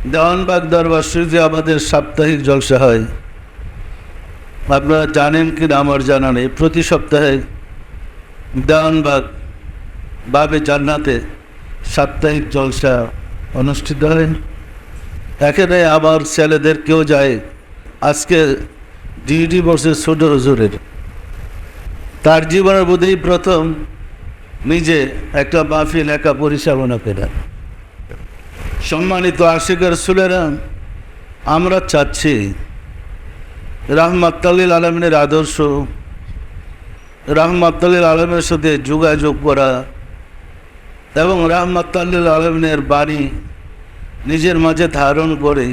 দেওয়ানবাগ দরবার শরীফে আমাদের সাপ্তাহিক জলসা হয়। আপনারা জানেন কি না আমার জানা নেই। প্রতি সপ্তাহে দেওয়ানবাগ বাবে জান্নাতে সাপ্তাহিক জলসা অনুষ্ঠিত হয়। এখানে আমার ছেলেদের কেউ যায়। আজকে ডিউটি বসে ছোট হুজুরের, তার জীবনের বোধহয় প্রথম নিজে একটা মাহফিল একা পরিচালনা করেন। সম্মানিত আশিক রাসূলেরা, আমরা চাচ্ছি রাহমাতুল লিল আলামিনের আদর্শ, রাহমাতুল লিল আলামিনের সাথে যোগাযোগ করা এবং রাহমাতুল লিল আলামিনের বাণী নিজের মাঝে ধারণ করে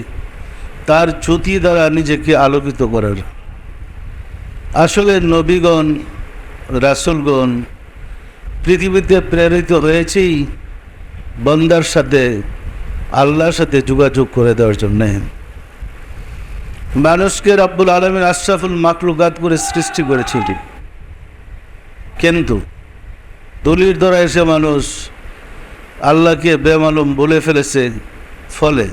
তার জ্যোতি দ্বারা নিজেকে আলোকিত করার। আসলে নবীগণ রাসূলগণ পৃথিবীতে প্রেরিত হয়েছেই বান্দার সাথে আল্লাহর সাথে যোগাযোগ করে দেওয়ার জন্য। মানুষকে রব্বুল আলামিন আশরাফুল মাখলুকাত করে সৃষ্টি করেছিলেন, কিন্তু দলির দ্বারা এসে মানুষ আল্লাহকে বেমালুম বলে ফেলেছে। ফলে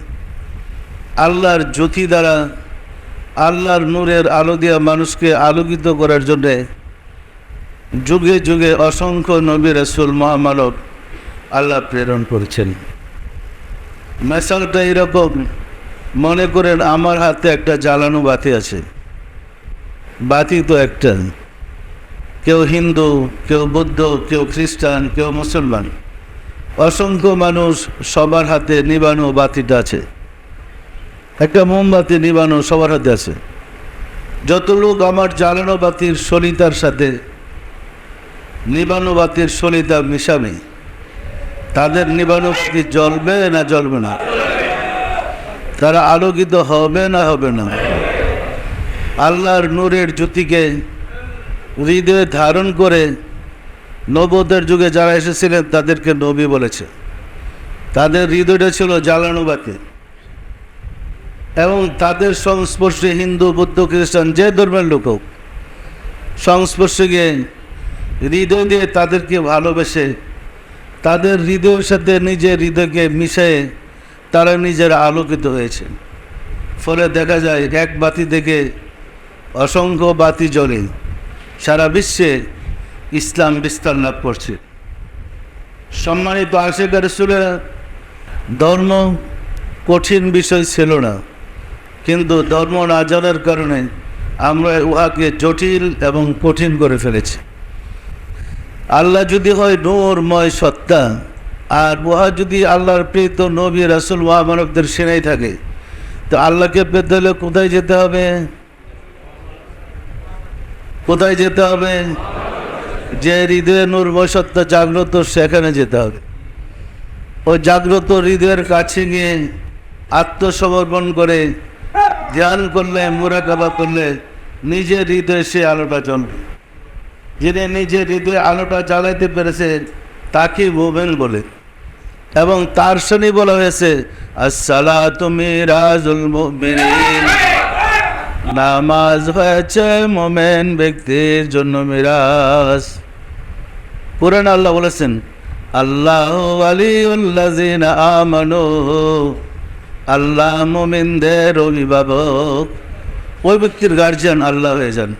আল্লাহর জ্যোতি দ্বারা, আল্লাহর নূরের আলো দিয়া মানুষকে আলোকিত করার জন্যে যুগে যুগে অসংখ্য নবী রাসূল মহামানব আল্লাহ প্রেরণ করেছেন। মেসালটা এরকম, মনে করেন আমার হাতে একটা জ্বালানো বাতি আছে। বাতি তো একটা, কেউ হিন্দু, কেউ বৌদ্ধ, কেউ খ্রিস্টান, কেউ মুসলমান, অসংখ্য মানুষ সবার হাতে নিবানো বাতিটা আছে। একটা মোমবাতি নিবানো সবার হাতে আছে। যত লোক আমার জ্বালানো বাতির সলিতার সাথে নিবানো বাতির সলিতা মিশাবে, তাদের নিবানো বাতি জ্বলবে না জ্বলবে না? তারা আলোকিত হবে না হবে না? আল্লাহর নূরের জ্যোতিকে হৃদয়ে ধারণ করে নবুয়তের যুগে যারা এসেছিলেন তাদেরকে নবী বলেছে। তাদের হৃদয়টা ছিল জ্বালানো বাতি, এবং তাদের সংস্পর্শে হিন্দু, বৌদ্ধ, খ্রিস্টান যে ধর্মের লোক হোক, সংস্পর্শে গিয়ে হৃদয় দিয়ে তাদেরকে ভালোবেসে তাদের হৃদয়ের সাথে নিজের হৃদয়কে মিশিয়ে তারা নিজেরা আলোকিত হয়েছে। ফলে দেখা যায় এক বাতি থেকে অসংখ্য বাতি জ্বলে সারা বিশ্বে ইসলাম বিস্তার লাভ করছে। সম্মানিত আশিক রাসূলেরা, ধর্ম কঠিন বিষয় ছিল না, কিন্তু ধর্ম না জানার কারণে আমরা উহাকে জটিল এবং কঠিন করে ফেলেছি। আল্লাহ যদি হয় নূরময় সত্তা, আর উহা যদি আল্লাহর প্রেরিত নবী রাসূল মহামানবদের সেনাই থাকে, তো আল্লাহকে পেতে হলে কোথায় যেতে হবে? কোথায় যেতে হবে? যে হৃদয়ে নূরময় সত্তা জাগ্রত, সেখানে যেতে হবে। ওই জাগ্রত হৃদয়ের কাছে গিয়ে আত্মসমর্পণ করে ধ্যান করলে, মুরাকাবা করলে নিজের হৃদয়ে সে আলোটা জ্বলবে। যিনি নিজের হৃদয়ে আলোটা জ্বালাইতে পেরেছে তাকে মুমিন বলে, এবং তার সঙ্গে বলা হয়েছে আসসালাতু মিরাজুল মুমিনিন, নামাজ হয়েছে মুমিন ব্যক্তির জন্য মিরাজ। কুরআন আল্লাহ বলেছেন আল্লাহু ওয়ালিউল্লাযিনা আমানু, আল্লাহ মুমিনদের অভিভাবক। ওই ব্যক্তির গার্জিয়ান আল্লাহ হয়ে যান।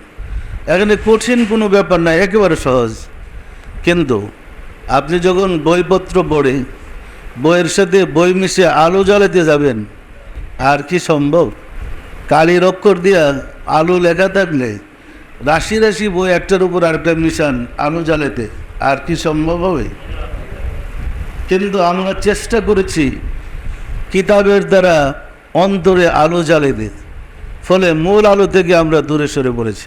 এখানে কঠিন কোনো ব্যাপার নাই, একেবারে সহজ। কিন্তু আপনি যখন বইপত্র পড়ে বইয়ের সাথে বই মিশে আলো জ্বালাতে যাবেন, আর কি সম্ভব? কালির অক্ষর দিয়া আলো লেখা থাকলে রাশি রাশি বই একটার উপর আরেকটা মিশান আলো জ্বালাতে, আর কি সম্ভব হবে? কিন্তু আমরা চেষ্টা করেছি কিতাবের দ্বারা অন্তরে আলো জ্বালাতে, ফলে মূল আলো থেকে আমরা দূরে সরে পড়েছি।